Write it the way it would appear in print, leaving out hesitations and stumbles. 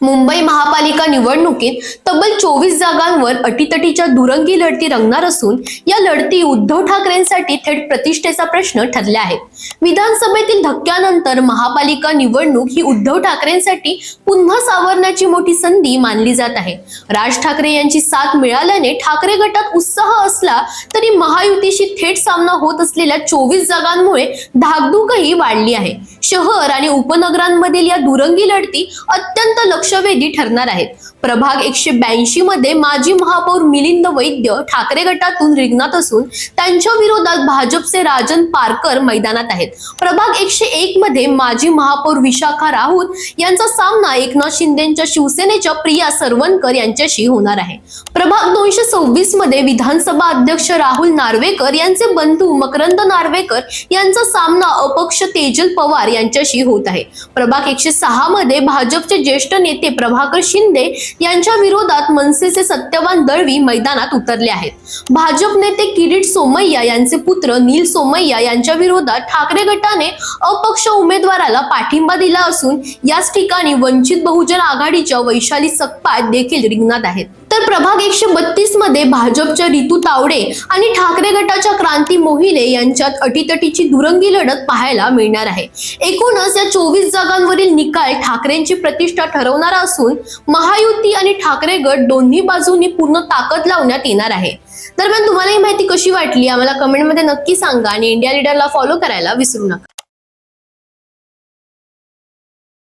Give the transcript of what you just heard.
मुंबई महापालिका निवडणुकीत तब्बल 24 जागांवर अटीतटीच्या दुरंगी लढती रंगणार असून या लढती उद्धव ठाकरेंसाठी थेट प्रतिष्ठेचा प्रश्न ठरल्या आहेत। विधानसभेतील धक्क्यानंतर महापालिका निवडणूक ही उद्धव ठाकरेंसाठी पुन्हा सावरण्याची मोठी संधी मानली जात आहे। राज ठाकरे यांची साथ मिळाल्याने ठाकरे गटात उत्साह असला तरी महायुतीशी थेट सामना होत असलेल्या 24 जागांमुळे धाकधूकही वाढली आहे। शहर आणि उपनगरांमधील या दुरंगी लढती अत्यंत लक्षवेधी ठरणार आहेत। प्रभाग 182 मध्ये माजी महापौर मिलिंद वैद्य ठाकरे गटातून रिंगणात असून त्यांच्या विरोधात भाजपचे राजन पारकर मैदानात आहेत। प्रभाग 101 मध्ये माजी महापौर विशाखा राऊत यांचा सामना एकनाथ शिंदेच्या शिवसेनेच्या प्रिया सरवणकर यांच्याशी होणार आहे। प्रभाग 226 मध्ये विधानसभा अध्यक्ष राहुल नार्वेकर यांचे बंधू मकरंद नार्वेकर यांचा सामना अपक्ष तेजल पवार यांच्याशी होत आहे। प्रभाग 106 मध्ये भाजपचे ज्येष्ठ नेते प्रभाकर शिंदे यांच्या विरोधात मनसेचे सत्यवान दळवी मैदानात उतरले आहेत। भाजप नेते किरीट सोमय्या यांचे पुत्र नील सोमय्या यांच्या विरोधात ठाकरे गटाने अपक्ष उमेदवाराला पाठिंबा दिला असून याच ठिकाणी वंचित बहुजन आघाडीच्या वैशाली सकपाळ देखील रिंगणात आहेत। तर प्रभाग 132 मध्ये भाजपच्या रितू तावडे आणि ठाकरे गटाच्या क्रांती मोहिले यांच्यात अटीतटीची दुरंगी लढत पाहायला मिळणार आहे। एकूणच या 24 जागांवरील निकाल ठाकरेंची प्रतिष्ठा ठरवणारा असून महायुती आणि ठाकरे गट दोन्ही बाजूंनी पूर्ण ताकद लावण्यात येणार आहे। दरम्यान तुम्हाला ही माहिती कशी वाटली आम्हाला कमेंटमध्ये नक्की सांगा आणि इंडिया लीडरला फॉलो करायला विसरू नका।